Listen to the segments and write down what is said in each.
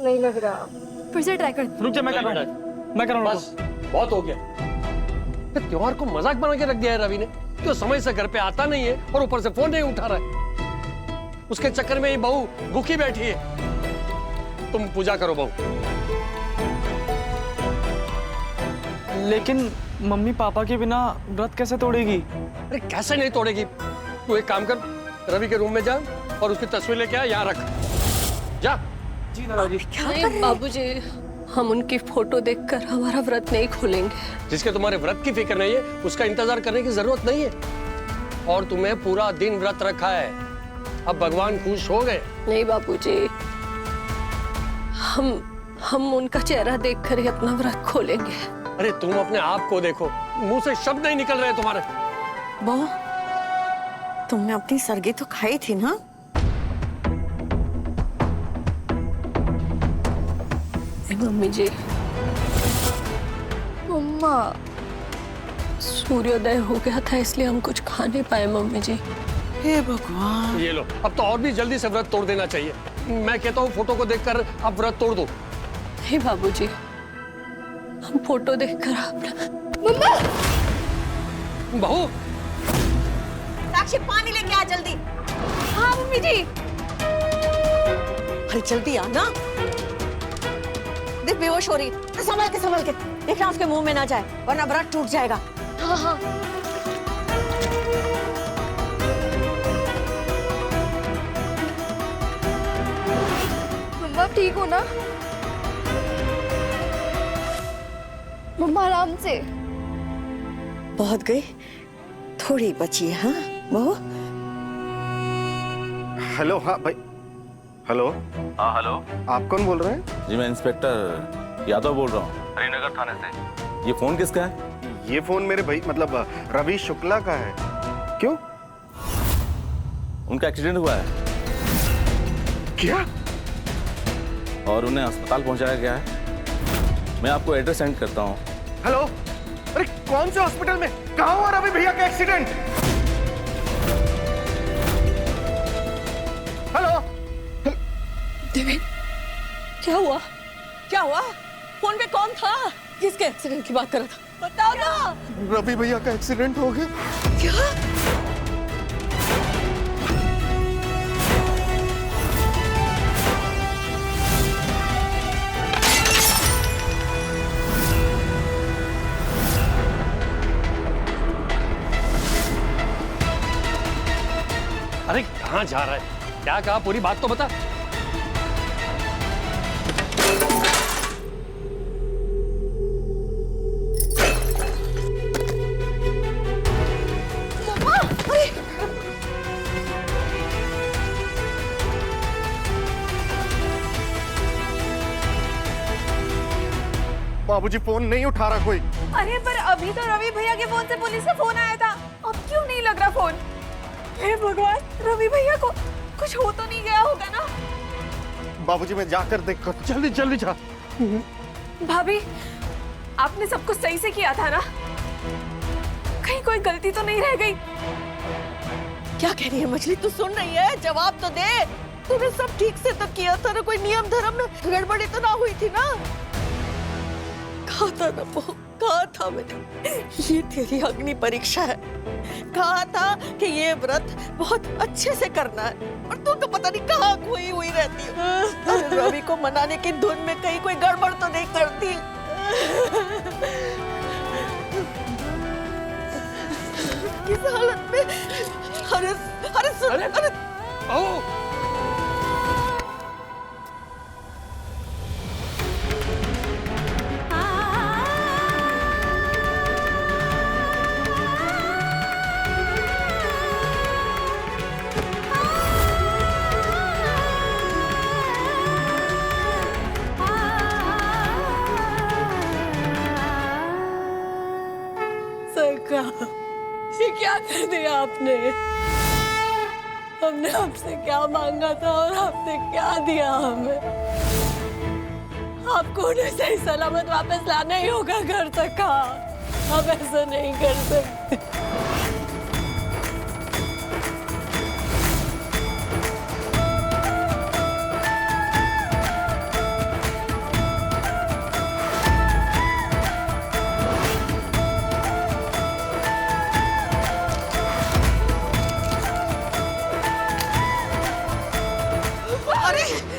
नहीं लग रहा। फिर से ट्राई कर। रुक जा, मैं कर रहा हूँ, मैं कर रहा हूँ। बस बहुत हो गया। त्योहार को मजाक बना के रख दिया है रवि ने। जो समय से घर पे आता नहीं है और ऊपर से फोन नहीं उठा रहा है। उसके चक्कर में ये बहू भूखी बैठी है। तुम पूजा करो बहू। लेकिन मम्मी पापा के बिना व्रत कैसे तोड़ेगी? अरे कैसे नहीं तोड़ेगी? तू एक काम कर, रवि के रूम में जा और उसकी तस्वीर लेके आ, यहाँ रख। जा। जी दादाजी। नहीं बाबूजी, हम उनकी फोटो देखकर हमारा व्रत नहीं खोलेंगे। जिसके तुम्हारे व्रत की फिक्र नहीं है उसका इंतजार करने की जरूरत नहीं है। और तुम्हें पूरा दिन व्रत रखा है, अब भगवान खुश हो गए। नहीं बाबूजी, हम उनका चेहरा देखकर ही अपना व्रत खोलेंगे। अरे तुम अपने आप को देखो, मुंह से शब्द नहीं निकल रहे तुम्हारे। बहू, तुमने अपनी सरगी तो खाई थी ना? मम्मी जी, मम्मा, सूर्योदय हो गया था इसलिए हम कुछ खा नहीं पाए मम्मी जी। हे भगवान। ये लो, अब तो और भी जल्दी से व्रत तोड़ देना चाहिए। मैं कहता हूँ फोटो को देखकर अब व्रत तोड़ दो। नहीं बाबूजी, हम फोटो देखकर अपना। बहू, साक्षी पानी लेके आ जल्दी। हाँ मम्मी जी। अरे जल्दी आ ना। देख बेहोश हो रही है। संभल के देखना उसके मुंह में ना जाए वरना व्रत टूट जाएगा। हाँ हाँ। मम्मा ठीक हो ना? मम्मा आराम से। बहुत गई, थोड़ी बची है। हाँ बहू। हेलो। हाँ भाई। हेलो। हाँ हेलो। आप कौन बोल रहे हैं? जी मैं इंस्पेक्टर यादव बोल रहा हूँ, हरिनगर थाने से। ये फोन किसका है? ये फोन मेरे भाई मतलब रवि शुक्ला का है। क्यों? उनका एक्सीडेंट हुआ है क्या? और उन्हें अस्पताल पहुंचाया गया है। मैं आपको एड्रेस सेंड करता हूँ। हेलो। अरे कौन से हॉस्पिटल में? कहाँ हुआ रवि भैया का एक्सीडेंट? हेलो। क्या हुआ? फोन पे कौन था? किसके एक्सीडेंट की बात कर रहा था? बताओ ना। रवि भैया का एक्सीडेंट हो गया। क्या? अरे कहाँ जा रहा है? क्या कहा, पूरी बात तो बता। बाबूजी फोन नहीं उठा रहा कोई। अरे पर अभी तो रवि भैया के फोन से पुलिस का फोन आया था। अब क्यों नहीं लग रहा फोन? हे भगवान, रवि भैया को कुछ हो तो नहीं गया होगा ना? बाबूजी मैं जाकर देख कर। जल्दी जल्दी जा। भाभी, आपने सब कुछ सही से किया था ना? कहीं कोई गलती तो नहीं रह गई? क्या कह रही है मछली? तू सुन रही है? जवाब तो दे। तूने सब ठीक से तो किया था ना, कोई नियम धर्म में गड़बड़ी तो ना हुई थी ना? कहा था ना बहू, कहा था मैंने, ये तेरी अग्नि परीक्षा है। कहा था कि ये व्रत बहुत अच्छे से करना है और तू तो पता नहीं कहाँ खोई हुई रहती है। अरे रवि को मनाने की धुन में कहीं कोई गड़बड़ तो नहीं करती? किस हालत में? अरे सुन, अरे बहू, ये क्या कर दिया आपने? हमने आपसे क्या मांगा था और आपने क्या दिया हमें? आपको उन्हें सही सलामत वापस लाना ही होगा घर तक का। आप ऐसा नहीं कर सकते।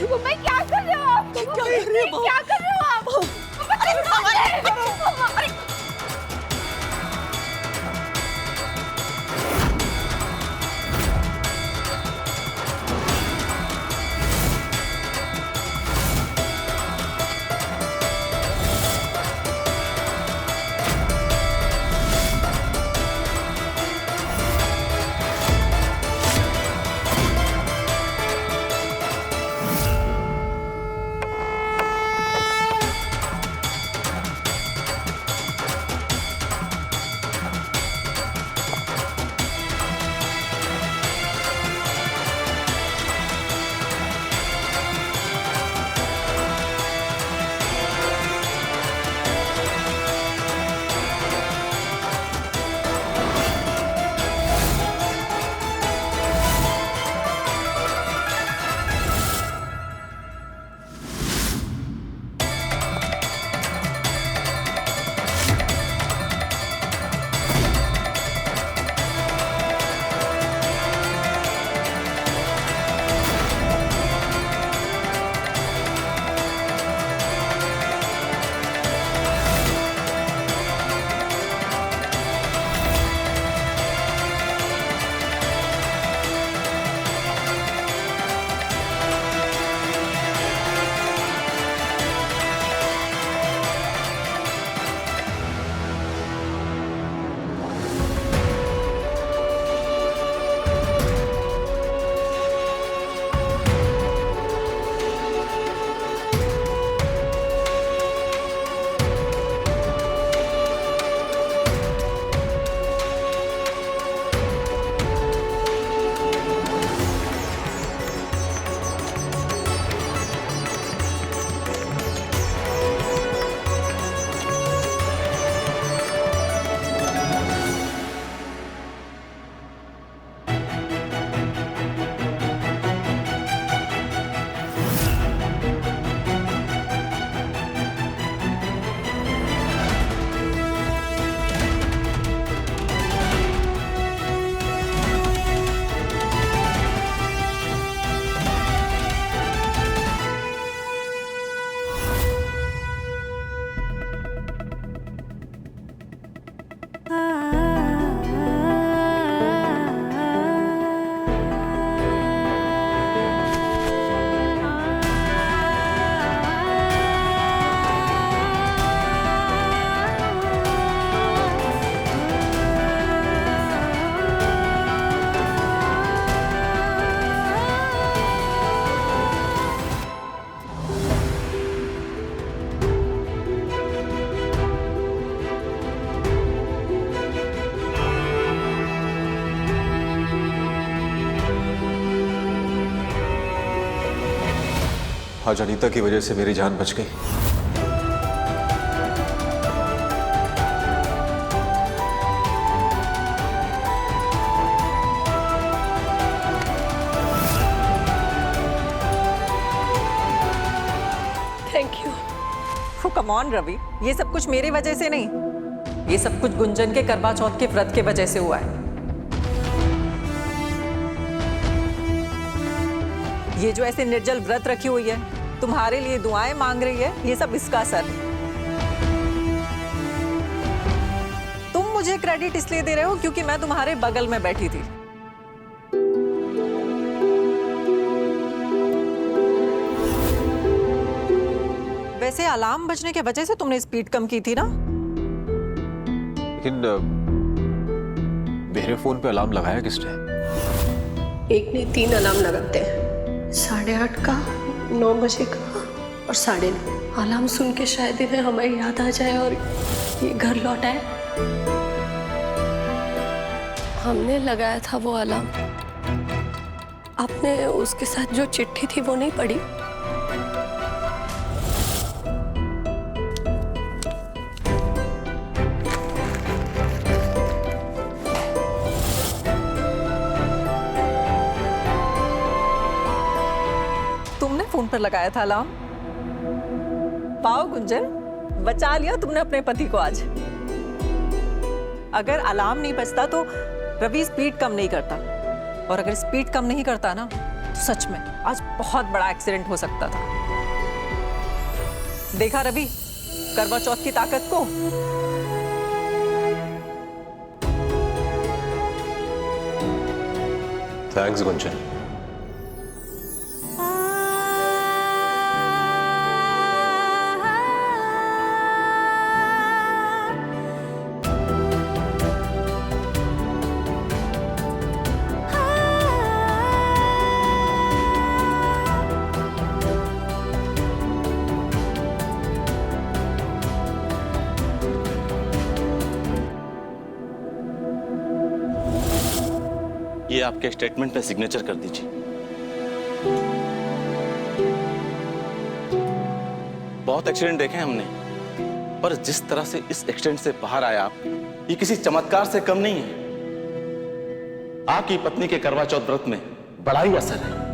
मैं क्या कर रहे हो आप? क्या कर रही हो बहू? क्या कर रहे हो आप? अरे आज अनीता की वजह से मेरी जान बच गई। Thank you. Oh, come on, Ravi, ये सब कुछ मेरी वजह से नहीं, ये सब कुछ गुंजन के करवा चौथ के व्रत के वजह से हुआ है। ये जो ऐसे निर्जल व्रत रखी हुई है, तुम्हारे लिए दुआएं मांग रही है, ये सब इसका असर है। तुम मुझे क्रेडिट इसलिए दे रहे हो क्योंकि मैं तुम्हारे बगल में बैठी थी। वैसे अलार्म बजने के वजह से तुमने स्पीड कम की थी ना? लेकिन मेरे फोन पे अलार्म लगाया किसने? एक ने 3 अलार्म लगाते हैं, 8:30 का, 9 बजे का और 9:30। अलार्म सुन के शायद इन्हें हमें याद आ जाए और ये घर लौट आए। हमने लगाया था वो अलार्म। आपने उसके साथ जो चिट्ठी थी वो नहीं पढ़ी? फोन पर लगाया था अलार्म। पाओ गुंजन, बचा लिया तुमने अपने पति को आज। अगर अलार्म नहीं बजता तो रवि स्पीड कम नहीं करता, और अगर स्पीड कम नहीं करता ना सच में आज बहुत बड़ा एक्सीडेंट हो सकता था। देखा रवि करवा चौथ की ताकत को। थैंक्स गुंजन। ये आपके स्टेटमेंट पे सिग्नेचर कर दीजिए। बहुत एक्सीडेंट देखे हैं हमने, पर जिस तरह से इस एक्सीडेंट से बाहर आया आप, ये किसी चमत्कार से कम नहीं है। आपकी पत्नी के करवा चौथ व्रत में बड़ा ही असर है।